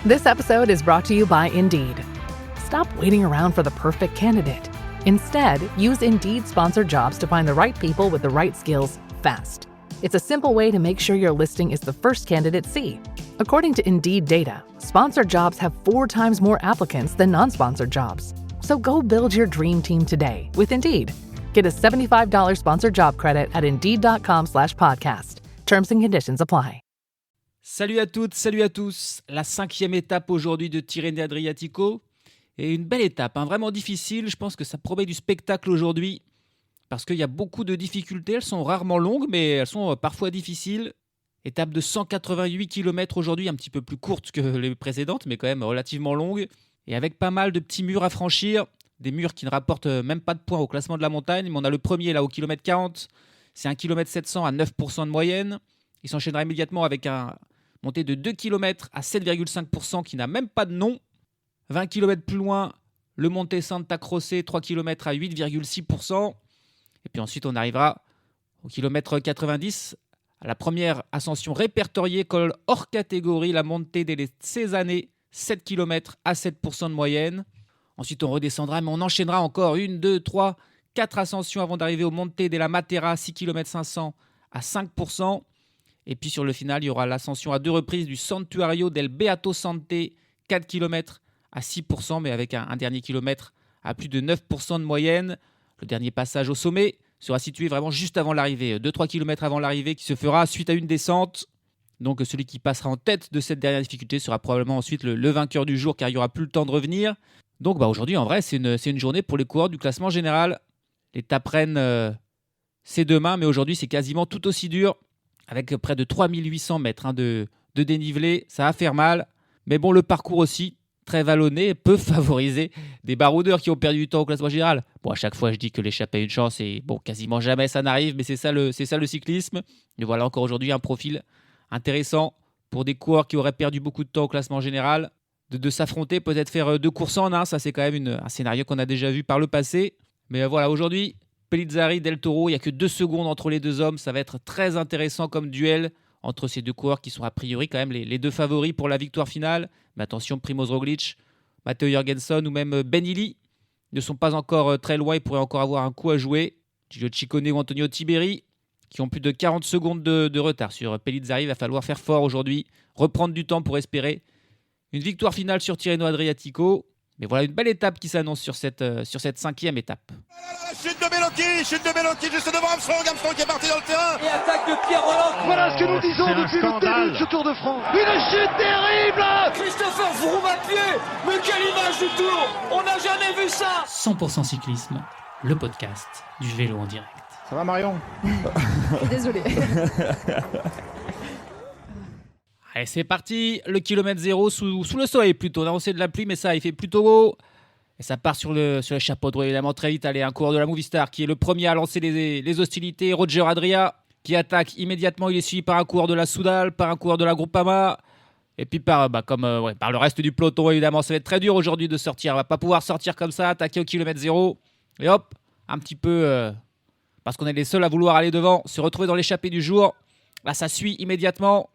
This episode is brought to you by Indeed. Stop waiting around for the perfect candidate. Instead, use Indeed sponsored jobs to find the right people with the right skills fast. It's a simple way to make sure your listing is the first candidates see. According to Indeed data, sponsored jobs have 4 times more applicants than non-sponsored jobs. So go build your dream team today with Indeed. Get a $75 sponsored job credit at Indeed.com/podcast. Terms and conditions apply. Salut à toutes, salut à tous. La 5e étape aujourd'hui de Tirreno Adriatico. Et une belle étape, vraiment difficile. Je pense que ça promet du spectacle aujourd'hui. Parce qu'il y a beaucoup de difficultés. Elles sont rarement longues, mais elles sont parfois difficiles. Étape de 188 km aujourd'hui, un petit peu plus courte que les précédentes, mais quand même relativement longue. Et avec pas mal de petits murs à franchir. Des murs qui ne rapportent même pas de points au classement de la montagne. Mais on a le premier là au kilomètre 40. C'est 1 km 700 à 9% de moyenne. Il s'enchaînera immédiatement avec un montée de 2 km à 7,5% qui n'a même pas de nom. 20 km plus loin, le Monte Santa Croce, 3 km à 8,6%. Et puis ensuite, on arrivera au kilomètre 90, à la première ascension répertoriée, col hors catégorie, la Monte delle Cesane, 7 km à 7% de moyenne. Ensuite, on redescendra, mais on enchaînera encore 1, 2, 3, 4 ascensions avant d'arriver au Monte della Matera, 6 km 500 à 5%. Et puis sur le final, il y aura l'ascension à 2 reprises du Santuario del Beato Sante, 4 km à 6%, mais avec un dernier kilomètre à plus de 9% de moyenne. Le dernier passage au sommet sera situé vraiment juste avant l'arrivée, 2-3 km avant l'arrivée, qui se fera suite à une descente. Donc celui qui passera en tête de cette dernière difficulté sera probablement ensuite le vainqueur du jour, car il n'y aura plus le temps de revenir. Donc aujourd'hui, en vrai, c'est une journée pour les coureurs du classement général. L'étape reine, c'est demain, mais aujourd'hui, c'est quasiment tout aussi dur. Avec près de 3800 mètres de dénivelé, ça va faire mal. Mais bon, le parcours aussi, très vallonné, peut favoriser des baroudeurs qui ont perdu du temps au classement général. Bon, à chaque fois, je dis que l'échappée a une chance et bon, quasiment jamais ça n'arrive, mais c'est ça le cyclisme. Et voilà encore aujourd'hui un profil intéressant pour des coureurs qui auraient perdu beaucoup de temps au classement général. De s'affronter, peut-être faire 2 courses en un, ça c'est quand même un scénario qu'on a déjà vu par le passé. Mais voilà, aujourd'hui, Pellizzari, Del Toro, il n'y a que 2 secondes entre les deux hommes. Ça va être très intéressant comme duel entre ces deux coureurs qui sont a priori quand même les 2 favoris pour la victoire finale. Mais attention, Primoz Roglic, Matteo Jorgensen ou même Ben Illy ne sont pas encore très loin. Ils pourraient encore avoir un coup à jouer. Giulio Ciccone ou Antonio Tiberi qui ont plus de 40 secondes de retard sur Pellizzari. Il va falloir faire fort aujourd'hui, reprendre du temps pour espérer une victoire finale sur Tirreno Adriatico. Mais voilà une belle étape qui s'annonce sur cette 5e étape. Chute de Bellocchi juste devant Armstrong qui est parti dans le terrain. Et attaque de Pierre Roland. Voilà ce que nous disons depuis le début de ce Tour de France. Une chute terrible. Christopher Froome à pied. Mais quelle image du Tour. On n'a jamais vu ça. 100% cyclisme, le podcast du vélo en direct. Ça va Marion? Désolé. Allez, c'est parti, le kilomètre 0 sous le soleil plutôt. On a annoncé de la pluie, mais ça, il fait plutôt beau. Et ça part sur le chapeau de roue, évidemment, très vite. Allez, un coureur de la Movistar qui est le premier à lancer les hostilités. Roger Adria qui attaque immédiatement. Il est suivi par un coureur de la Soudal, par un coureur de la Groupama. Et puis par le reste du peloton, évidemment. Ça va être très dur aujourd'hui de sortir. On va pas pouvoir sortir comme ça, attaquer au kilomètre 0. Et hop, un petit peu, parce qu'on est les seuls à vouloir aller devant, se retrouver dans l'échappée du jour. Là, ça suit immédiatement.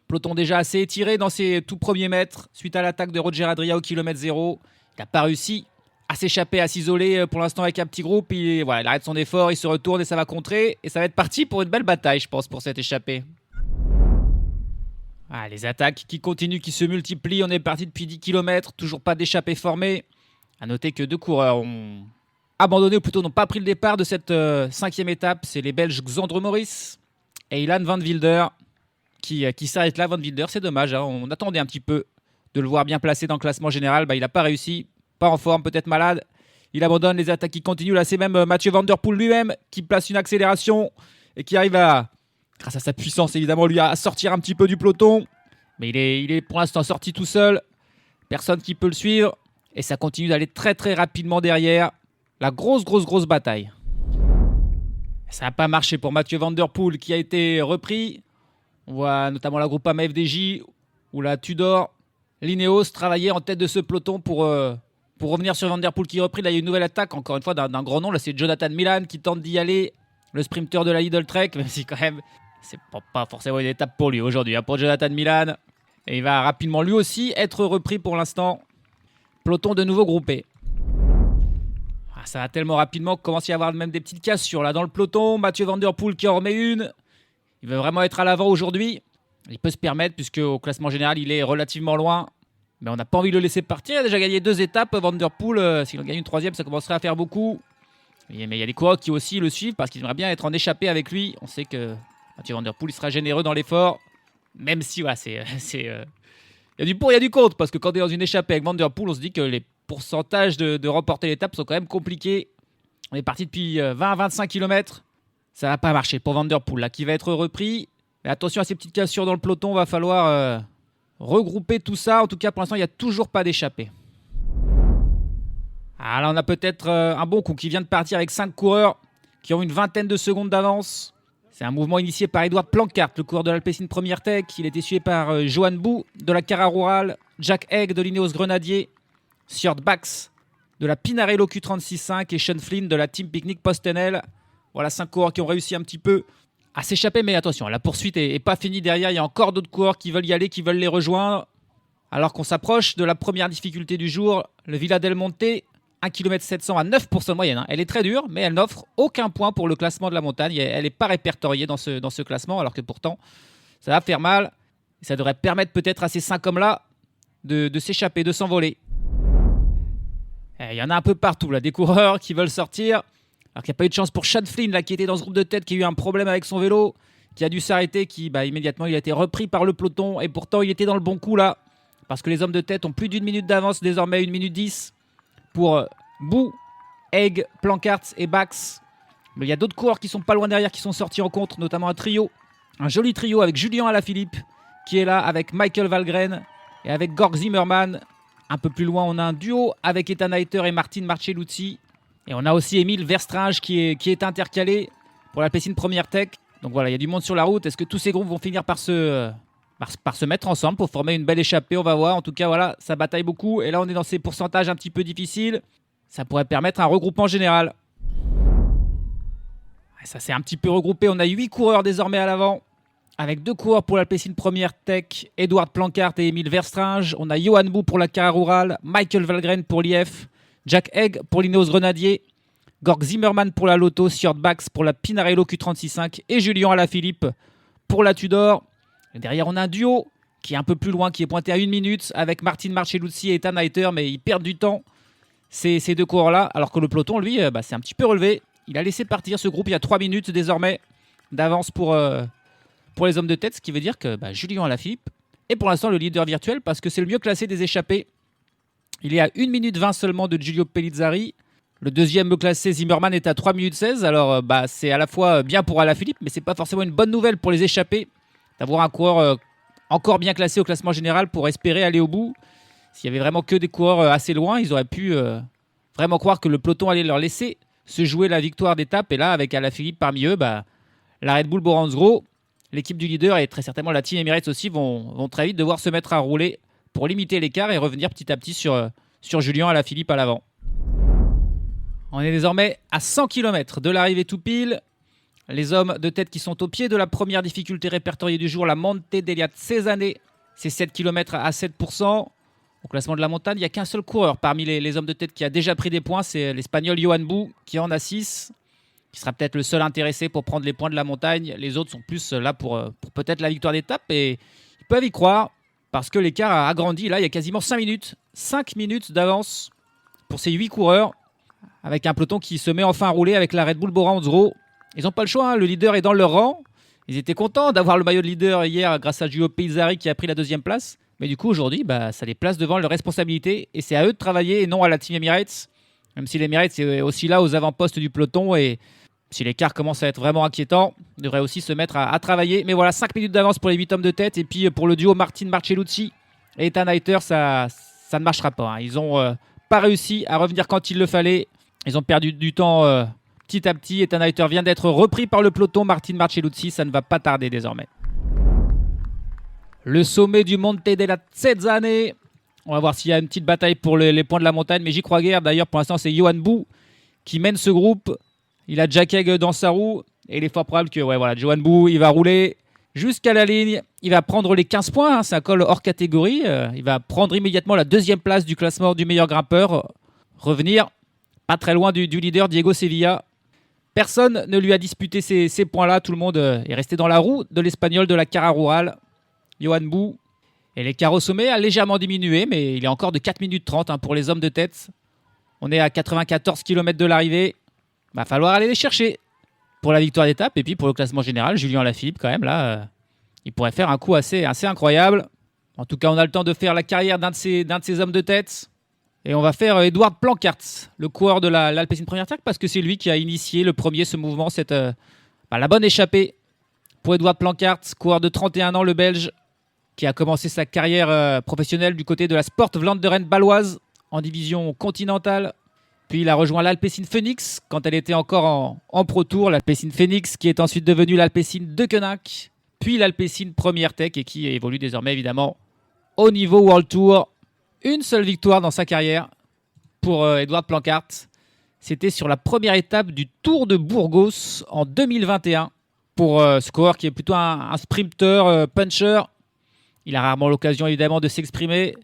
Peloton déjà assez étiré dans ses tout premiers mètres suite à l'attaque de Roger Adria au kilomètre 0. Il n'a pas réussi à s'échapper, à s'isoler pour l'instant avec un petit groupe. Il arrête son effort, il se retourne et ça va contrer. Et ça va être parti pour une belle bataille, je pense, pour cette échappée. Les attaques qui continuent, qui se multiplient. On est parti depuis 10 km, toujours pas d'échappée formée. A noter que 2 coureurs ont abandonné, ou plutôt n'ont pas pris le départ de cette 5e étape. C'est les Belges Xandre Maurice et Ilan Van Wilder. Qui s'arrête là, Van Wilder, c'est dommage. On attendait un petit peu de le voir bien placé dans le classement général. Il n'a pas réussi, pas en forme, peut-être malade. Il abandonne, les attaques qui continuent. Là, c'est même Mathieu Van Der Poel lui-même qui place une accélération et qui arrive grâce à sa puissance évidemment, lui à sortir un petit peu du peloton. Mais il est pour l'instant sorti tout seul. Personne qui peut le suivre. Et ça continue d'aller très très rapidement derrière. La grosse bataille. Ça n'a pas marché pour Mathieu Van Der Poel qui a été repris. On voit notamment la Groupama FDJ ou la Tudor, l'Ineos travailler en tête de ce peloton pour revenir sur Van Der Poel qui est repris. Là, il y a une nouvelle attaque, encore une fois, d'un grand nom. Là, c'est Jonathan Milan qui tente d'y aller, le sprinter de la Lidl Trek, même si quand même, c'est pas forcément une étape pour lui aujourd'hui. Pour Jonathan Milan, Et il va rapidement lui aussi être repris pour l'instant. Peloton de nouveau groupé. Ça va tellement rapidement qu'il commence à y avoir même des petites cassures là dans le peloton. Mathieu Van Der Poel qui en remet une. Il veut vraiment être à l'avant aujourd'hui. Il peut se permettre puisque au classement général il est relativement loin. Mais on n'a pas envie de le laisser partir. Il a déjà gagné 2 étapes. Van Der Poel, s'il en gagne une 3e, ça commencerait à faire beaucoup. Mais il y a des coureurs qui aussi le suivent parce qu'ils aimeraient bien être en échappée avec lui. On sait que Mathieu Van Der Poel il sera généreux dans l'effort. Même si voilà, il y a du pour, il y a du contre. Parce que quand on est dans une échappée avec Van Der Poel, on se dit que les pourcentages de remporter l'étape sont quand même compliqués. On est parti depuis 20-25 km. Ça va pas marcher pour Van Der Poel là, qui va être repris. Mais attention à ces petites cassures dans le peloton. Va falloir regrouper tout ça. En tout cas, pour l'instant, il n'y a toujours pas d'échappée. Ah, là, on a peut-être un bon coup qui vient de partir avec 5 coureurs qui ont une vingtaine de secondes d'avance. C'est un mouvement initié par Edward Planckaert, le coureur de l'Alpecin Première Tech. Il est essuyé par Johan Bou de la Cara Rural, Jack Egg de l'Ineos Grenadier, Sjord Bax de la Pinarello Q36.5 et Sean Flynn de la Team Picnic PostNL. Voilà 5 coureurs qui ont réussi un petit peu à s'échapper. Mais attention, la poursuite n'est pas finie derrière. Il y a encore d'autres coureurs qui veulent y aller, qui veulent les rejoindre. Alors qu'on s'approche de la première difficulté du jour, le Villa del Monte. 1 km 700 à 9% de moyenne. Elle est très dure, mais elle n'offre aucun point pour le classement de la montagne. Elle n'est pas répertoriée dans ce classement, alors que pourtant, ça va faire mal. Ça devrait permettre peut-être à ces 5 hommes-là de s'échapper, de s'envoler. Il y en a un peu partout, là, des coureurs qui veulent sortir. Alors qu'il n'y a pas eu de chance pour Sean Flynn, là, qui était dans ce groupe de tête, qui a eu un problème avec son vélo, qui a dû s'arrêter, immédiatement, il a été repris par le peloton. Et pourtant, il était dans le bon coup, là, parce que les hommes de tête ont plus d'1 minute d'avance, désormais 1 minute 10. Pour Bou, Egg, Planckaert et Bax. Mais il y a d'autres coureurs qui sont pas loin derrière qui sont sortis en contre, notamment un joli trio avec Julien Alaphilippe qui est là avec Michael Valgren et avec Gorg Zimmermann. Un peu plus loin, on a un duo avec Ethan Hayter et Martin Marcelluzzi. Et on a aussi Emile Verstringe qui est intercalé pour la Alpecin Première Tech. Donc voilà, il y a du monde sur la route. Est-ce que tous ces groupes vont finir par se mettre ensemble pour former une belle échappée? On va voir. En tout cas, voilà, ça bataille beaucoup. Et là, on est dans ces pourcentages un petit peu difficiles. Ça pourrait permettre un regroupement général. Ça s'est un petit peu regroupé. On a 8 coureurs désormais à l'avant. Avec 2 coureurs pour l'Alpecin Première Tech, Edward Planckaert et Emile Verstringe. On a Johan Bou pour la Cara Rural, Michael Valgren pour l'IF, Jack Egg pour l'Ineos Grenadier, Gorg Zimmermann pour la Lotto, Sjord Bax pour la Pinarello Q36.5 et Julien Alaphilippe pour la Tudor. Et derrière, on a un duo qui est un peu plus loin, qui est pointé à 1 minute avec Martin Marcelluzzi et Ethan Hayter, mais ils perdent du temps, ces 2 coureurs-là, alors que le peloton, lui, c'est un petit peu relevé. Il a laissé partir ce groupe il y a 3 minutes désormais d'avance pour les hommes de tête, ce qui veut dire que Julien Alaphilippe est pour l'instant le leader virtuel parce que c'est le mieux classé des échappés. Il est à 1 minute 20 seulement de Giulio Pellizzari. Le deuxième classé, Zimmermann, est à 3 minutes 16. Alors, c'est à la fois bien pour Alaphilippe, mais c'est pas forcément une bonne nouvelle pour les échappés d'avoir un coureur encore bien classé au classement général pour espérer aller au bout. S'il y avait vraiment que des coureurs assez loin, ils auraient pu vraiment croire que le peloton allait leur laisser se jouer la victoire d'étape. Et là, avec Alaphilippe parmi eux, la Red Bull Boranzgro, l'équipe du leader et très certainement la Team Emirates aussi vont très vite devoir se mettre à rouler pour limiter l'écart et revenir petit à petit sur Julien Alaphilippe à l'avant. On est désormais à 100 km de l'arrivée tout pile. Les hommes de tête qui sont au pied de la première difficulté répertoriée du jour, la Monte degli Cesane, c'est 7 km à 7%. Au classement de la montagne, il n'y a qu'un seul coureur parmi les hommes de tête qui a déjà pris des points, c'est l'Espagnol Johan Bou qui en a 6, qui sera peut-être le seul intéressé pour prendre les points de la montagne. Les autres sont plus là pour peut-être la victoire d'étape et ils peuvent y croire parce que l'écart a agrandi. Là, il y a quasiment 5 minutes d'avance pour ces 8 coureurs avec un peloton qui se met enfin à rouler avec la Red Bull Boranzgro. Ils n'ont pas le choix, le leader est dans leur rang. Ils étaient contents d'avoir le maillot de leader hier grâce à Giulio Pellizzari qui a pris la 2e place. Mais du coup, aujourd'hui, ça les place devant leurs responsabilités et c'est à eux de travailler et non à la Team Emirates. Même si l'Emirates est aussi là aux avant-postes du peloton et si l'écart commence à être vraiment inquiétant, ils devraient aussi se mettre à travailler. Mais voilà, 5 minutes d'avance pour les 8 hommes de tête. Et puis pour le duo Martin Marcelluzzi et Ethan Hayter, ça ne marchera pas. Ils n'ont pas réussi à revenir quand il le fallait. Ils ont perdu du temps petit à petit. Ethan Hayter vient d'être repris par le peloton. Martin Marcelluzzi, ça ne va pas tarder désormais. Le sommet du Monte della Cesane. On va voir s'il y a une petite bataille pour les points de la montagne, mais j'y crois guère. D'ailleurs, pour l'instant, c'est Johan Bou qui mène ce groupe. Il a Jack Egg dans sa roue et il est fort probable que Johan Bou, il va rouler. jusqu'à la ligne. Il va prendre les 15 points, c'est un col hors catégorie. Il va prendre immédiatement la 2e place du classement du meilleur grimpeur. Revenir pas très loin du leader Diego Sevilla. Personne ne lui a disputé ces points-là. Tout le monde est resté dans la roue de l'Espagnol de la Cara Rural, Johan Bou. Et l'écart au sommet a légèrement diminué, mais il est encore de 4 minutes 30 pour les hommes de tête. On est à 94 km de l'arrivée. Va falloir aller les chercher pour la victoire d'étape. Et puis pour le classement général, Julien Alaphilippe, quand même, là, il pourrait faire un coup assez incroyable. En tout cas, on a le temps de faire la carrière d'un de ces hommes de tête. Et on va faire Edward Planckaert, le coureur de l'Alpecin Première Track, parce que c'est lui qui a initié le premier ce mouvement, la bonne échappée pour Edward Planckaert, coureur de 31 ans, le Belge, qui a commencé sa carrière professionnelle du côté de la Sport Vlaanderen baloise en division continentale. Puis il a rejoint l'Alpecin Phoenix quand elle était encore en Pro Tour. L'Alpecin Phoenix qui est ensuite devenue l'Alpecin Deceuninck, puis l'Alpecin Première Tech et qui évolue désormais évidemment au niveau World Tour. Une seule victoire dans sa carrière pour Edward Planckaert. C'était sur la première étape du Tour de Burgos en 2021 pour ce coureur qui est plutôt un sprinter, puncher. Il a rarement l'occasion évidemment de s'exprimer.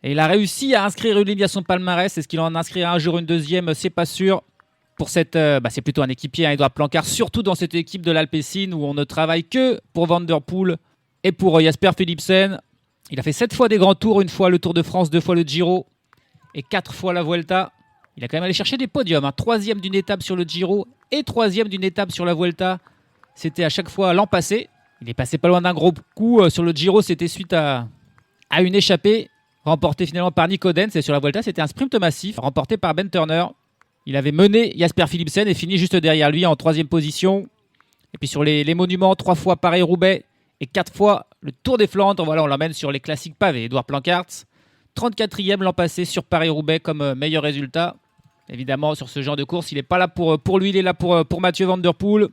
Et il a réussi à inscrire une ligne à son palmarès. Est-ce qu'il en inscrira un jour une deuxième? C'est pas sûr. Pour cette, c'est plutôt un équipier, Edward Planckaert, surtout dans cette équipe de l'Alpecin où on ne travaille que pour Van der Poel et pour Jasper Philipsen. Il a fait 7 fois des grands tours, une fois le Tour de France, 2 fois le Giro et 4 fois la Vuelta. Il a quand même allé chercher des podiums. 3e d'une étape sur le Giro et 3e d'une étape sur la Vuelta. C'était à chaque fois l'an passé. Il est passé pas loin d'un gros coup. Sur le Giro, c'était suite à une échappée remportée finalement par Nico Dens. Et sur la Vuelta, c'était un sprint massif remporté par Ben Turner. Il avait mené Jasper Philipsen et fini juste derrière lui en 3e position. Et puis sur les monuments, 3 fois Paris-Roubaix et 4 fois le Tour des Flandres. Voilà, on l'emmène sur les classiques pavés. Edward Planckaert, 34e l'an passé sur Paris-Roubaix comme meilleur résultat. Évidemment, sur ce genre de course, il n'est pas là pour lui, il est là pour Mathieu Van Der Poel.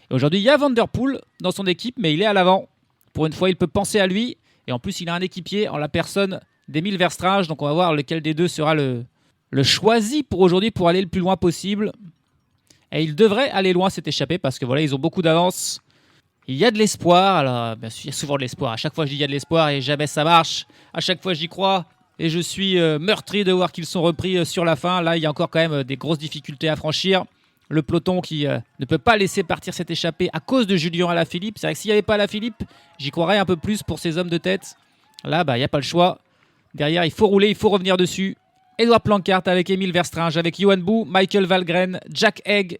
Et aujourd'hui, il y a Van Der Poel dans son équipe, mais il est à l'avant. Pour une fois, il peut penser à lui. Et en plus, il a un équipier en la personne d'Emile Verstraete. Donc on va voir lequel des deux sera le choisi pour aujourd'hui pour aller le plus loin possible. Et il devrait aller loin cette échappée parce que voilà, ils ont beaucoup d'avance. Il y a de l'espoir. Alors, bien sûr, il y a souvent de l'espoir. À chaque fois, je dis il y a de l'espoir et jamais ça marche. À chaque fois, j'y crois. Et je suis meurtri de voir qu'ils sont repris sur la fin. Là, il y a encore quand même des grosses difficultés à franchir. Le peloton qui ne peut pas laisser partir cette échappée à cause de Julien Alaphilippe. C'est vrai que s'il n'y avait pas Alaphilippe, j'y croirais un peu plus pour ces hommes de tête. Là, il n'y a pas le choix. Derrière, il faut rouler, il faut revenir dessus. Edward Planckaert avec Emile Verstraete, avec Johan Bou, Michael Valgren, Jack Egg,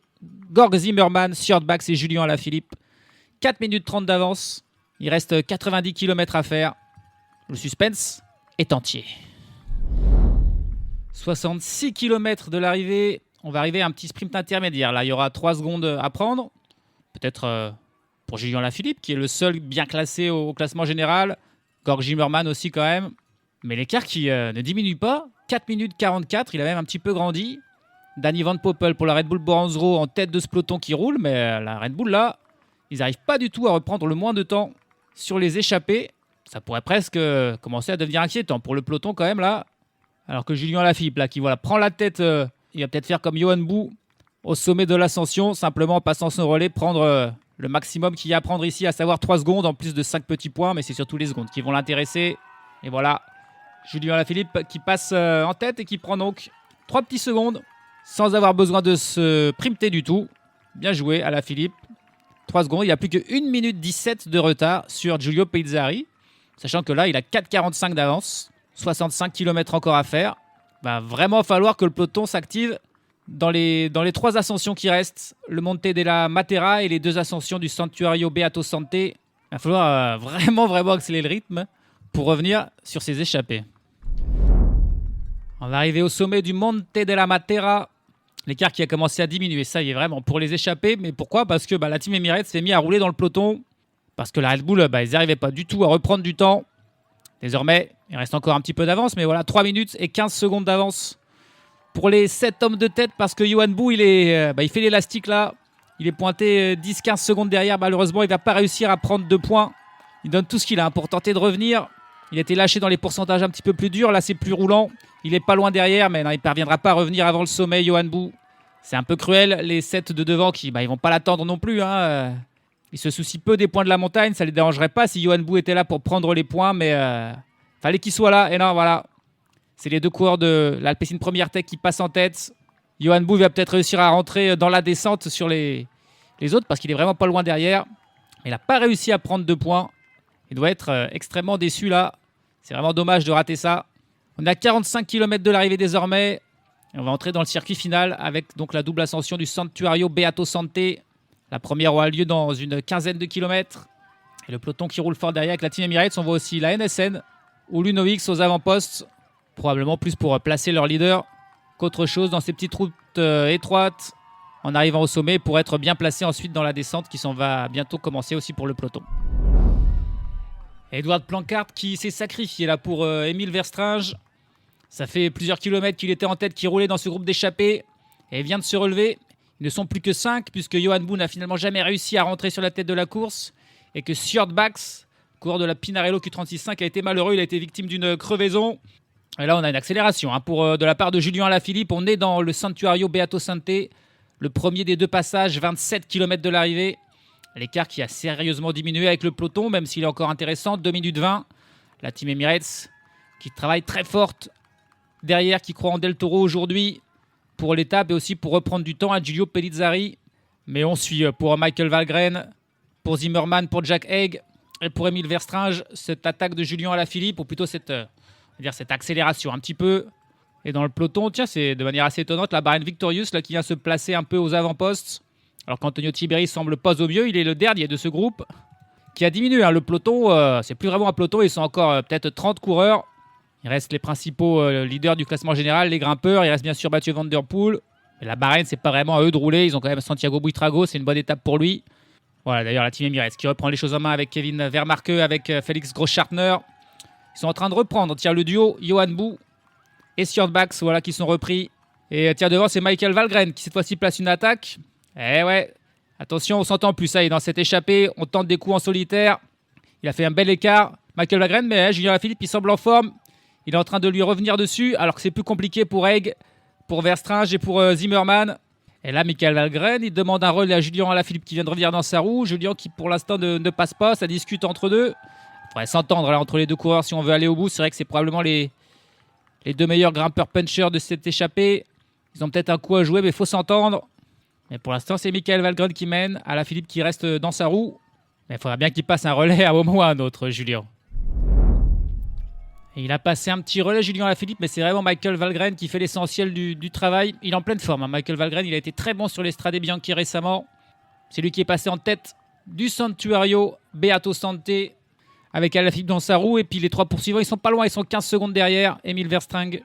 Gorg Zimmermann, Sjord Bax et Julien Alaphilippe. 4 minutes 30 d'avance. Il reste 90 km à faire. Le suspense est entier. 66 km de l'arrivée. On va arriver à un petit sprint intermédiaire. Là, il y aura 3 secondes à prendre. Peut-être pour Julien Alaphilippe, qui est le seul bien classé au classement général. Gorg Zimmermann aussi quand même. Mais l'écart qui ne diminue pas. 4 minutes 44, il a même un petit peu grandi. Danny Van Poppel pour la Red Bull Boransro en tête de ce peloton qui roule. Mais la Red Bull, là, ils n'arrivent pas du tout à reprendre le moins de temps sur les échappées. Ça pourrait presque commencer à devenir inquiétant pour le peloton quand même, là. Alors que Julien Alaphilippe, là, qui prend la tête, il va peut-être faire comme Johan Bou au sommet de l'ascension, simplement en passant son relais, prendre le maximum qu'il y a à prendre ici, à savoir 3 secondes en plus de 5 petits points. Mais c'est surtout les secondes qui vont l'intéresser. Et voilà. Julien Alaphilippe qui passe en tête et qui prend donc 3 petites secondes sans avoir besoin de se primter du tout. Bien joué Alaphilippe. 3 secondes, il a plus que 1 minute 17 de retard sur Giulio Pezzari. Sachant que là, il a 4,45 d'avance. 65 km encore à faire. Va vraiment falloir que le peloton s'active dans les 3 ascensions qui restent. Le Monte della Matera et les 2 ascensions du Santuario Beato Santé. Il va falloir vraiment accélérer le rythme pour revenir sur ces échappées. On va arriver au sommet du Monte della Matera. L'écart qui a commencé à diminuer, ça y est vraiment pour les échappées. Mais pourquoi? Parce que la team Emirates s'est mis à rouler dans le peloton. Parce que la Red Bull, ils n'arrivaient pas du tout à reprendre du temps. Désormais, il reste encore un petit peu d'avance. Mais voilà, 3 minutes et 15 secondes d'avance pour les 7 hommes de tête. Parce que Johan Bou, il fait l'élastique là. Il est pointé 10-15 secondes derrière. Malheureusement, il ne va pas réussir à prendre 2 points. Il donne tout ce qu'il a pour tenter de revenir. Il a été lâché dans les pourcentages un petit peu plus durs. Là, c'est plus roulant. Il est pas loin derrière, mais non, il ne parviendra pas à revenir avant le sommet, Johan Bou. C'est un peu cruel, les 7 de devant qui ils vont pas l'attendre non plus. Ils se soucient peu des points de la montagne. Ça ne les dérangerait pas si Johan Bou était là pour prendre les points. Mais fallait qu'il soit là. Et non, voilà. C'est les deux coureurs de l'Alpecin Première Tech qui passent en tête. Johan Bou va peut-être réussir à rentrer dans la descente sur les autres parce qu'il est vraiment pas loin derrière. Il n'a pas réussi à prendre 2 points. Il doit être extrêmement déçu là. C'est vraiment dommage de rater ça. On est à 45 km de l'arrivée désormais. Et on va entrer dans le circuit final avec donc la double ascension du Santuario Beato Santé. La première aura lieu dans une quinzaine de kilomètres. Et le peloton qui roule fort derrière avec la Team Emirates. On voit aussi la NSN ou l'Uno-X aux avant-postes. Probablement plus pour placer leur leader qu'autre chose dans ces petites routes étroites en arrivant au sommet pour être bien placé ensuite dans la descente qui s'en va bientôt commencer aussi pour le peloton. Edward Planckaert qui s'est sacrifié là pour Emile Verstringe. Ça fait plusieurs kilomètres qu'il était en tête, qu'il roulait dans ce groupe d'échappés et vient de se relever. Ils ne sont plus que 5 puisque Johan Bou n'a finalement jamais réussi à rentrer sur la tête de la course et que Sjord Bax, coureur de la Pinarello Q36.5, a été malheureux. Il a été victime d'une crevaison. Et là, on a une accélération de la part de Julien Alaphilippe. On est dans le Santuario Beato Santé, le premier des 2 passages, 27 km de l'arrivée. L'écart qui a sérieusement diminué avec le peloton, même s'il est encore intéressant. 2 minutes 20. La Team Emirates qui travaille très forte derrière, qui croit en Del Toro aujourd'hui pour l'étape et aussi pour reprendre du temps à Giulio Pellizzari. Mais on suit pour Michael Valgren, pour Zimmermann, pour Jack Haig et pour Emile Verstringe cette attaque de Julien Alaphilippe, ou plutôt cette accélération un petit peu. Et dans le peloton, tiens, c'est de manière assez étonnante, la Bahrain Victorious là, qui vient se placer un peu aux avant-postes. Alors qu'Antonio Tiberi semble pas au mieux, il est le dernier de ce groupe qui a diminué. Le peloton, c'est plus vraiment un peloton, ils sont encore peut-être 30 coureurs. Il reste les principaux leaders du classement général, les grimpeurs. Il reste bien sûr Mathieu Van Der Poel. Mais la Bahreïn, c'est pas vraiment à eux de rouler. Ils ont quand même Santiago Buitrago, c'est une bonne étape pour lui. Voilà, d'ailleurs, la Team Emirates qui reprend les choses en main avec Kevin Vermarke, avec Félix Großschartner. Ils sont en train de reprendre. Tiens, le duo Johan Bou et Sjord Bax, voilà, qui sont repris. Et tiens, devant, c'est Michael Valgren qui cette fois-ci place une attaque. Eh ouais, attention, on s'entend plus. Ça y est, dans cette échappée, on tente des coups en solitaire. Il a fait un bel écart, Michael Valgren, mais Julien Alaphilippe, il semble en forme. Il est en train de lui revenir dessus, alors que c'est plus compliqué pour Haig, pour Verstringe et pour Zimmermann. Et là, Michael Valgren, il demande un relais à Julien Alaphilippe qui vient de revenir dans sa roue. Julien qui, pour l'instant, ne passe pas. Ça discute entre deux. Il faudrait s'entendre là, entre les deux coureurs si on veut aller au bout. C'est vrai que c'est probablement les 2 meilleurs grimpeurs punchers de cette échappée. Ils ont peut-être un coup à jouer, mais il faut s'entendre. Mais pour l'instant, c'est Michael Valgren qui mène. Alaphilippe qui reste dans sa roue. Mais il faudra bien qu'il passe un relais à un moment ou à un autre, Julien. Et il a passé un petit relais, Julien Alaphilippe, mais c'est vraiment Michael Valgren qui fait l'essentiel du travail. Il est en pleine forme, hein. Michael Valgren, il a été très bon sur l'Estrade Bianchi récemment. C'est lui qui est passé en tête du Santuario Beato Santé avec Alaphilippe dans sa roue. Et puis les 3 poursuivants, ils sont pas loin, ils sont 15 secondes derrière. Emile Verstringe,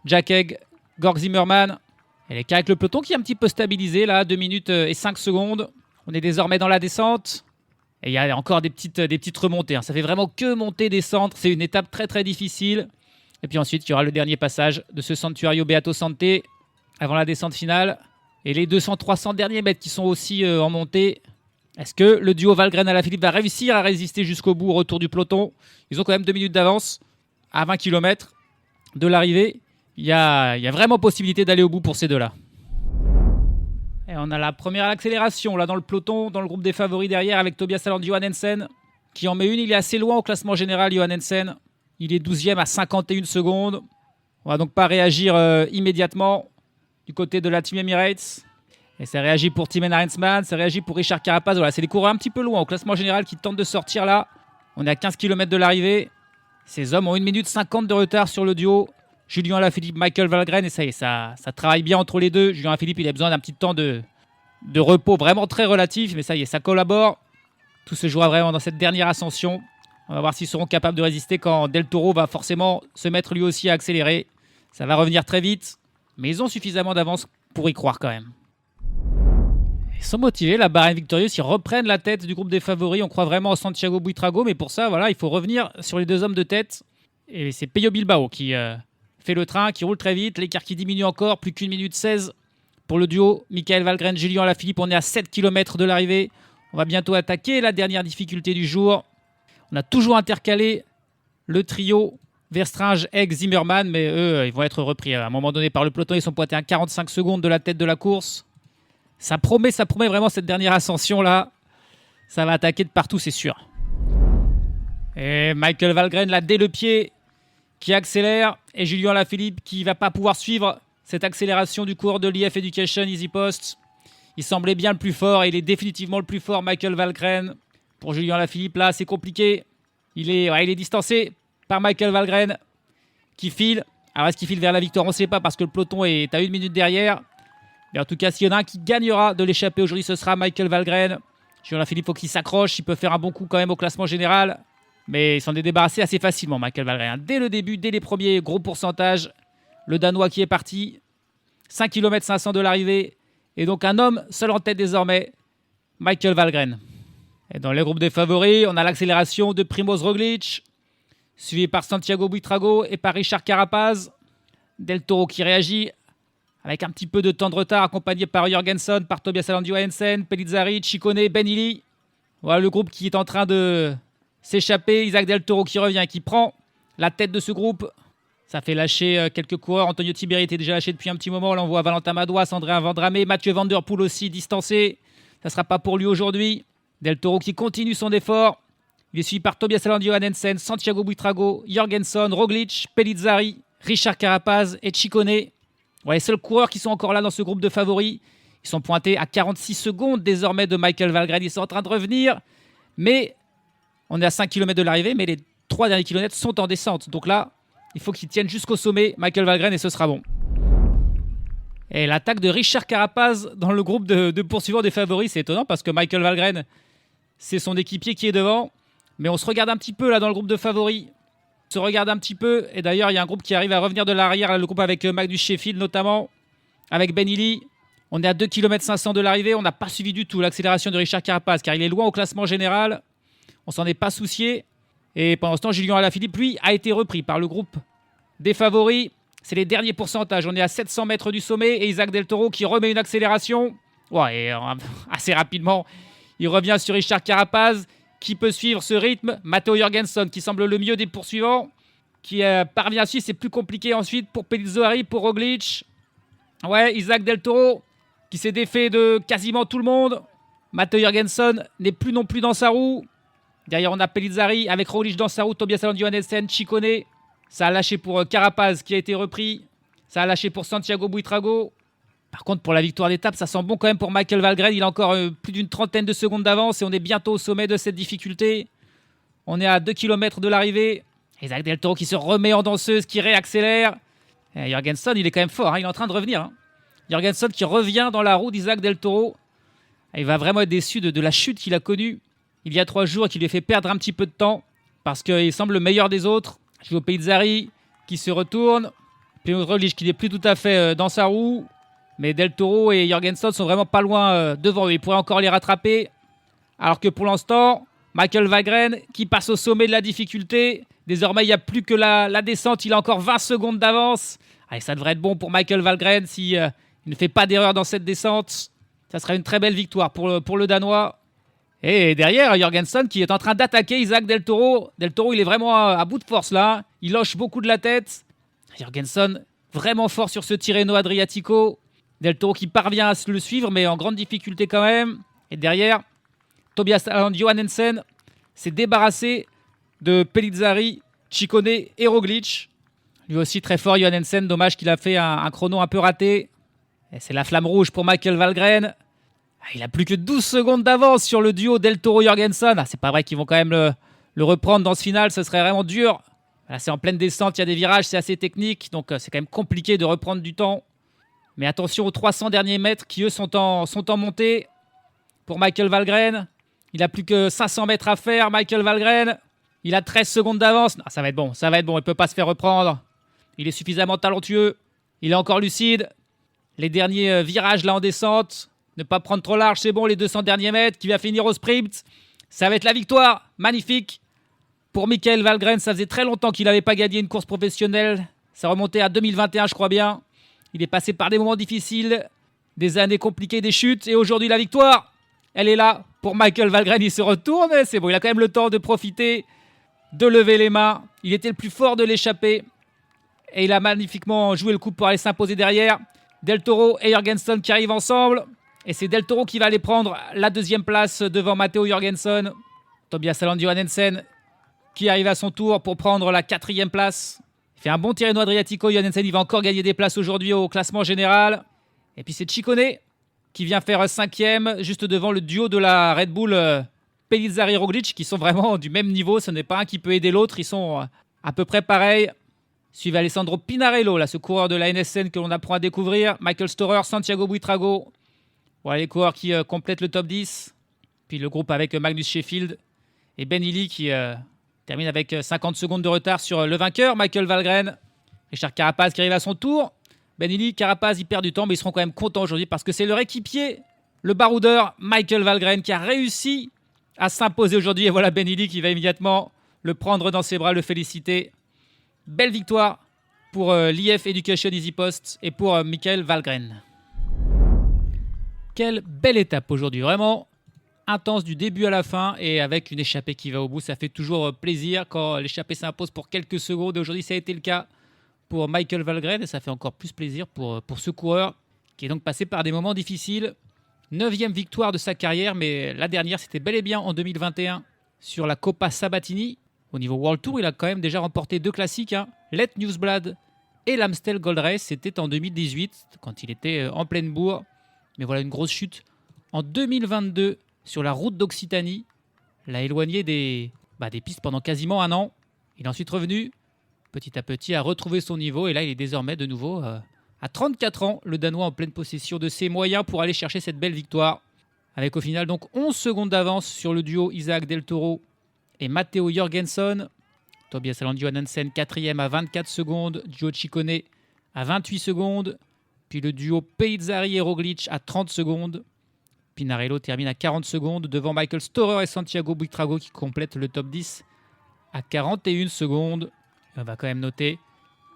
Jack Haig, Georg Zimmermann. Et l'écart avec le peloton qui est un petit peu stabilisé, là, 2 minutes et 5 secondes. On est désormais dans la descente. Et il y a encore des petites remontées. Hein. Ça fait vraiment que monter, descendre. C'est une étape très très difficile. Et puis ensuite, il y aura le dernier passage de ce Santuario Beato Santé avant la descente finale. Et les 200-300 derniers mètres qui sont aussi en montée. Est-ce que le duo Valgren-Alaphilippe va réussir à résister jusqu'au bout au retour du peloton? Ils ont quand même 2 minutes d'avance à 20 km de l'arrivée. Il y a vraiment possibilité d'aller au bout pour ces deux-là. Et on a la première accélération là dans le peloton, dans le groupe des favoris derrière avec Tobias Aland Johannesen qui en met une. Il est assez loin au classement général, Johannesen. Il est 12e à 51 secondes. On va donc pas réagir immédiatement du côté de la Team Emirates. Et ça réagit pour Thymen Arensman, ça réagit pour Richard Carapaz. Voilà, c'est les coureurs un petit peu loin au classement général qui tentent de sortir là. On est à 15 km de l'arrivée. Ces hommes ont 1 minute 50 de retard sur le duo Julien Alaphilippe, Michael Valgren, et ça y est, ça travaille bien entre les deux. Julien Alaphilippe, il a besoin d'un petit temps de repos vraiment très relatif, mais ça y est, ça collabore. Tout se jouera vraiment dans cette dernière ascension. On va voir s'ils seront capables de résister quand Del Toro va forcément se mettre lui aussi à accélérer. Ça va revenir très vite, mais ils ont suffisamment d'avance pour y croire quand même. Ils sont motivés, la Bahrain Victorious, ils reprennent la tête du groupe des favoris. On croit vraiment au Santiago Buitrago, mais pour ça, voilà, il faut revenir sur les 2 hommes de tête. Et c'est Pello Bilbao qui fait le train, qui roule très vite. L'écart qui diminue encore, plus qu'1 minute 16 pour le duo Michael Valgren, Julien Alaphilippe. On est à 7 km de l'arrivée. On va bientôt attaquer la dernière difficulté du jour. On a toujours intercalé le trio Verstringe, Haig, Zimmermann, mais eux, ils vont être repris à un moment donné par le peloton. Ils sont pointés à 45 secondes de la tête de la course. Ça promet vraiment cette dernière ascension là. Ça va attaquer de partout, c'est sûr. Et Michael Valgren, là, dès le pied, qui accélère. Et Julien Alaphilippe qui ne va pas pouvoir suivre cette accélération du cours de l'IF Education Easy Post. Il semblait bien le plus fort et il est définitivement le plus fort, Michael Valgren. Pour Julien Alaphilippe, là, c'est compliqué. Il est distancé par Michael Valgren qui file. Alors, est-ce qu'il file vers la victoire? On ne sait pas parce que le peloton est à 1 minute derrière. Mais en tout cas, s'il y en a un qui gagnera de l'échappée aujourd'hui, ce sera Michael Valgren. Julien Alaphilippe, il faut qu'il s'accroche. Il peut faire un bon coup quand même au classement général. Mais il s'en est débarrassé assez facilement, Michael Valgren. Dès le début, dès les premiers gros pourcentages, le Danois qui est parti. 5 km 500 de l'arrivée. Et donc un homme seul en tête désormais, Michael Valgren. Et dans les groupes des favoris, on a l'accélération de Primoz Roglic, suivi par Santiago Buitrago et par Richard Carapaz. Del Toro qui réagit avec un petit peu de temps de retard, accompagné par Jorgenson, par Tobias Aland Johansson, Pellizzari, Ciccone, Ben Illy. Voilà le groupe qui est en train de s'échapper. Isaac Del Toro qui revient et qui prend la tête de ce groupe. Ça fait lâcher quelques coureurs. Antonio Tiberi était déjà lâché depuis un petit moment. Là, on voit Valentin Madouas, André Vendramé, Mathieu Van Der Poel aussi distancé. Ça ne sera pas pour lui aujourd'hui. Del Toro qui continue son effort. Il est suivi par Tobias Aland Johansson, Santiago Buitrago, Jorgenson, Roglic, Pellizzari, Richard Carapaz et Ciccone. Ouais, les seuls coureurs qui sont encore là dans ce groupe de favoris. Ils sont pointés à 46 secondes désormais de Michael Valgren. Ils sont en train de revenir. Mais on est à 5 km de l'arrivée. Mais les 3 derniers kilomètres sont en descente. Donc là, il faut qu'ils tiennent jusqu'au sommet, Michael Valgren, et ce sera bon. Et l'attaque de Richard Carapaz dans le groupe de poursuivants des favoris, c'est étonnant parce que Michael Valgren, c'est son équipier qui est devant. Mais on se regarde un petit peu là dans le groupe de favoris. On se regarde un petit peu. Et d'ailleurs, il y a un groupe qui arrive à revenir de l'arrière. Le groupe avec Magnus Sheffield notamment. Avec Ben Illy. On est à 2 km 500 de l'arrivée. On n'a pas suivi du tout l'accélération de Richard Carapaz car il est loin au classement général. On s'en est pas soucié. Et pendant ce temps, Julien Alaphilippe, lui, a été repris par le groupe des favoris. C'est les derniers pourcentages. On est à 700 mètres du sommet. Et Isaac Del Toro qui remet une accélération. Ouais, et assez rapidement, il revient sur Richard Carapaz. Qui peut suivre ce rythme? Matteo Jorgenson qui semble le mieux des poursuivants. Qui parvient à suivre. C'est plus compliqué ensuite pour Pellizzari, pour Roglic. Ouais, Isaac Del Toro qui s'est défait de quasiment tout le monde. Matteo Jorgenson n'est plus non plus dans sa roue. Derrière, on a Pellizzari avec Roglic dans sa roue. Tobias Aland Johansson, Ciccone. Ça a lâché pour Carapaz qui a été repris. Ça a lâché pour Santiago Buitrago. Par contre, pour la victoire d'étape, ça sent bon quand même pour Michael Valgren. Il a encore plus d'une trentaine de secondes d'avance et on est bientôt au sommet de cette difficulté. On est à 2 km de l'arrivée. Isaac Del Toro qui se remet en danseuse, qui réaccélère. Et Jorgenson, il est quand même fort. Il est en train de revenir. Jorgenson qui revient dans la roue d'Isaac Del Toro. Il va vraiment être déçu de la chute qu'il a connue il y a 3 jours et qui lui a fait perdre un petit peu de temps parce qu'il semble le meilleur des autres. Je vois Pellizzari qui se retourne. Primoz Roglic qui n'est plus tout à fait dans sa roue. Mais Del Toro et Jorgenson sont vraiment pas loin devant eux. Ils pourraient encore les rattraper. Alors que pour l'instant, Michael Valgren qui passe au sommet de la difficulté. Désormais, il n'y a plus que la descente. Il a encore 20 secondes d'avance. Allez, ça devrait être bon pour Michael Valgren si il ne fait pas d'erreur dans cette descente. Ça serait une très belle victoire pour le Danois. Et derrière, Jorgenson qui est en train d'attaquer Isaac Del Toro. Del Toro, il est vraiment à bout de force là. Il loche beaucoup de la tête. Jorgenson, vraiment fort sur ce Tirreno Adriatico. Del Toro qui parvient à le suivre, mais en grande difficulté quand même. Et derrière, Tobias Aland Johansson s'est débarrassé de Pellizzari, Ciccone et Roglic. Lui aussi très fort, Johansson. Dommage qu'il a fait un chrono un peu raté. Et c'est la flamme rouge pour Michael Valgren. Il a plus que 12 secondes d'avance sur le duo Del Toro-Jorgenson. C'est pas vrai qu'ils vont quand même le reprendre dans ce final. Ce serait vraiment dur. Là, c'est en pleine descente, il y a des virages, c'est assez technique. Donc c'est quand même compliqué de reprendre du temps. Mais attention aux 300 derniers mètres qui, eux, sont en montée. Pour Michael Valgren, il a plus que 500 mètres à faire. Michael Valgren, il a 13 secondes d'avance. Non, ça va être bon, il ne peut pas se faire reprendre. Il est suffisamment talentueux. Il est encore lucide. Les derniers virages là en descente. Ne pas prendre trop large, c'est bon. Les 200 derniers mètres qui va finir au sprint. Ça va être la victoire. Magnifique. Pour Michael Valgren, ça faisait très longtemps qu'il n'avait pas gagné une course professionnelle. Ça remontait à 2021, je crois bien. Il est passé par des moments difficiles, des années compliquées, des chutes. Et aujourd'hui, la victoire, elle est là pour Michael Valgren. Il se retourne. C'est bon, il a quand même le temps de profiter, de lever les mains. Il était le plus fort de l'échappée. Et il a magnifiquement joué le coup pour aller s'imposer derrière. Del Toro et Jorgenson qui arrivent ensemble. Et c'est Del Toro qui va aller prendre la deuxième place devant Matteo Jorgensen. Tobias Saland Johannesen qui arrive à son tour pour prendre la 4e place. Il fait un bon Tirreno Adriatico. Johannesen, il va encore gagner des places aujourd'hui au classement général. Et puis c'est Ciccone qui vient faire 5e, juste devant le duo de la Red Bull Pellizzari et Roglic, qui sont vraiment du même niveau. Ce n'est pas un qui peut aider l'autre. Ils sont à peu près pareils. Suivi Alessandro Pinarello, là, ce coureur de la NSN que l'on apprend à découvrir. Michael Storer, Santiago Buitrago. Voilà les coureurs qui complètent le top 10. Puis le groupe avec Magnus Sheffield et Ben Healy qui termine avec 50 secondes de retard sur le vainqueur, Michael Valgren. Richard Carapaz qui arrive à son tour. Ben Healy, Carapaz, ils perdent du temps, mais ils seront quand même contents aujourd'hui parce que c'est leur équipier, le baroudeur Michael Valgren, qui a réussi à s'imposer aujourd'hui. Et voilà Ben Healy qui va immédiatement le prendre dans ses bras, le féliciter. Belle victoire pour l'IF Education Easy Post et pour Michael Valgren. Quelle belle étape aujourd'hui, vraiment intense du début à la fin et avec une échappée qui va au bout. Ça fait toujours plaisir quand l'échappée s'impose pour quelques secondes. Aujourd'hui, ça a été le cas pour Michael Valgren et ça fait encore plus plaisir pour ce coureur qui est donc passé par des moments difficiles. 9e victoire de sa carrière, mais la dernière, c'était bel et bien en 2021 sur la Coppa Sabatini. Au niveau World Tour, il a quand même déjà remporté 2 classiques, Let Newsblad et l'Amstel Gold Race. C'était en 2018 quand il était en pleine bourre. Mais voilà une grosse chute en 2022 sur la route d'Occitanie. L'a éloigné des pistes pendant quasiment un an. Il est ensuite revenu petit à petit à retrouver son niveau. Et là, il est désormais de nouveau à 34 ans, le Danois en pleine possession de ses moyens pour aller chercher cette belle victoire. Avec au final donc 11 secondes d'avance sur le duo Isaac Del Toro et Matteo Jorgensen. Tobias Saland Johannesen 4e à 24 secondes. Duo Ciccone à 28 secondes. Puis le duo Pellizzari et Roglic à 30 secondes. Pinarello termine à 40 secondes devant Michael Storer et Santiago Buitrago qui complètent le top 10 à 41 secondes. On va quand même noter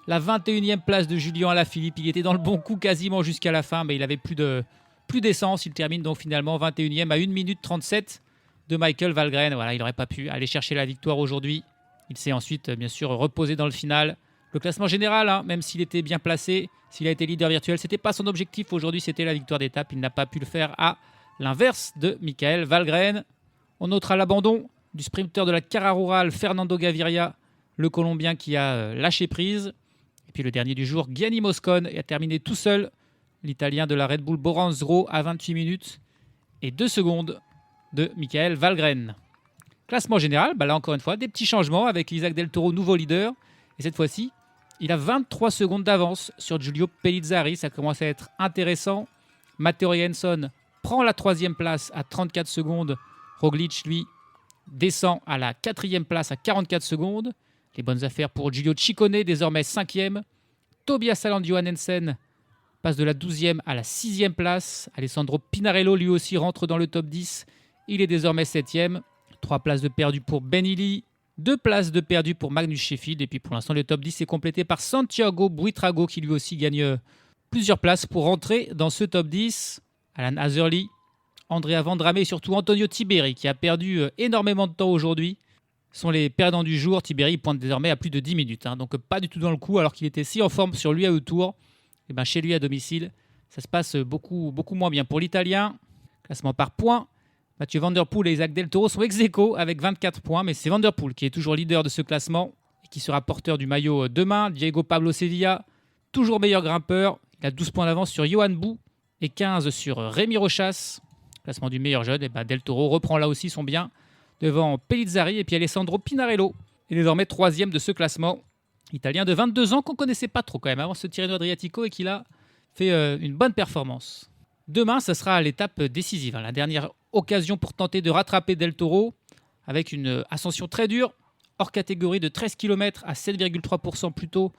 la 21e place de Julian Alaphilippe. Il était dans le bon coup quasiment jusqu'à la fin, mais il avait plus d'essence. Il termine donc finalement 21e à 1 minute 37 de Michael Valgren. Voilà, il n'aurait pas pu aller chercher la victoire aujourd'hui. Il s'est ensuite bien sûr reposé dans le final. Le classement général, même s'il était bien placé, s'il a été leader virtuel, ce n'était pas son objectif. Aujourd'hui, c'était la victoire d'étape. Il n'a pas pu le faire à l'inverse de Michael Valgren. On notera l'abandon du sprinter de la Cara Rural, Fernando Gaviria, le Colombien qui a lâché prise. Et puis le dernier du jour, Gianni Moscon, a terminé tout seul, l'Italien de la Red Bull Boranzro à 28 minutes et 2 secondes de Michael Valgren. Classement général, là encore une fois, des petits changements avec Isaac Del Toro, nouveau leader. Et cette fois-ci, il a 23 secondes d'avance sur Giulio Pellizzari. Ça commence à être intéressant. Matteo Jorgensen prend la 3e place à 34 secondes. Roglic, lui, descend à la 4e place à 44 secondes. Les bonnes affaires pour Giulio Ciccone, désormais 5e. Tobias Saland Johannesen passe de la 12e à la 6e place. Alessandro Pinarello, lui aussi, rentre dans le top 10. Il est désormais 7e. 3 places de perdu pour Ben Healy. 2 places de perdu pour Magnus Sheffield. Et puis pour l'instant, le top 10 est complété par Santiago Buitrago qui lui aussi gagne plusieurs places pour rentrer dans ce top 10. Alan Azerly, Andrea Vendrame et surtout Antonio Tiberi qui a perdu énormément de temps aujourd'hui sont les perdants du jour. Tiberi pointe désormais à plus de 10 minutes. Donc pas du tout dans le coup alors qu'il était si en forme sur lui à Tour. Et chez lui à domicile, ça se passe beaucoup moins bien. Pour l'Italien, classement par points, Mathieu Van Der Poel et Isaac Del Toro sont ex-aequo avec 24 points, mais c'est Van Der Poel qui est toujours leader de ce classement et qui sera porteur du maillot demain. Diego Pablo Sevilla, toujours meilleur grimpeur. Il a 12 points d'avance sur Johan Bou et 15 sur Rémi Rochas. Classement du meilleur jeune, Del Toro reprend là aussi son bien devant Pellizzari et puis Alessandro Pinarello est désormais 3e de ce classement. Italien de 22 ans qu'on ne connaissait pas trop quand même avant ce Tirreno Adriatico et qui a fait une bonne performance. Demain, ce sera l'étape décisive, la dernière occasion pour tenter de rattraper Del Toro avec une ascension très dure, hors catégorie de 13 km à 7,3% plus tôt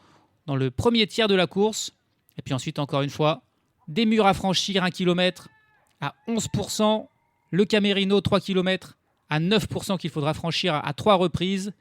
dans le premier tiers de la course. Et puis ensuite, encore une fois, des murs à franchir 1 km à 11%, le Camerino 3 km à 9% qu'il faudra franchir à 3 reprises.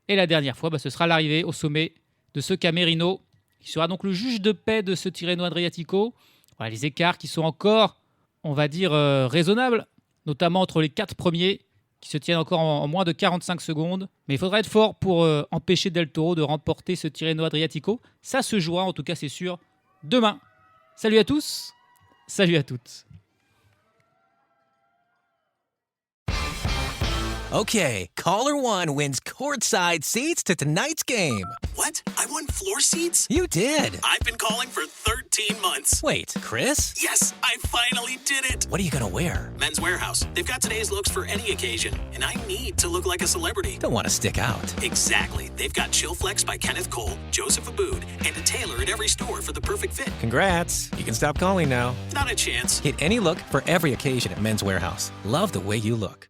Et la dernière fois, ce sera l'arrivée au sommet de ce Camerino, qui sera donc le juge de paix de ce Tirreno Adriatico. Voilà, les écarts qui sont encore, on va dire, raisonnables, notamment entre les 4 premiers, qui se tiennent encore en moins de 45 secondes. Mais il faudra être fort pour empêcher Del Toro de remporter ce Tirreno Adriatico. Ça se jouera, en tout cas c'est sûr, demain. Salut à tous, salut à toutes. Okay, caller 1 wins courtside seats to tonight's game. What? I won floor seats? You did. I've been calling for 13 months. Wait, Chris? Yes, I finally did it. What are you gonna wear? Men's Warehouse. They've got today's looks for any occasion, and I need to look like a celebrity. Don't want to stick out. Exactly. They've got Chill Flex by Kenneth Cole, Joseph Abboud, and a tailor at every store for the perfect fit. Congrats. You can stop calling now. Not a chance. Get any look for every occasion at Men's Warehouse. Love the way you look.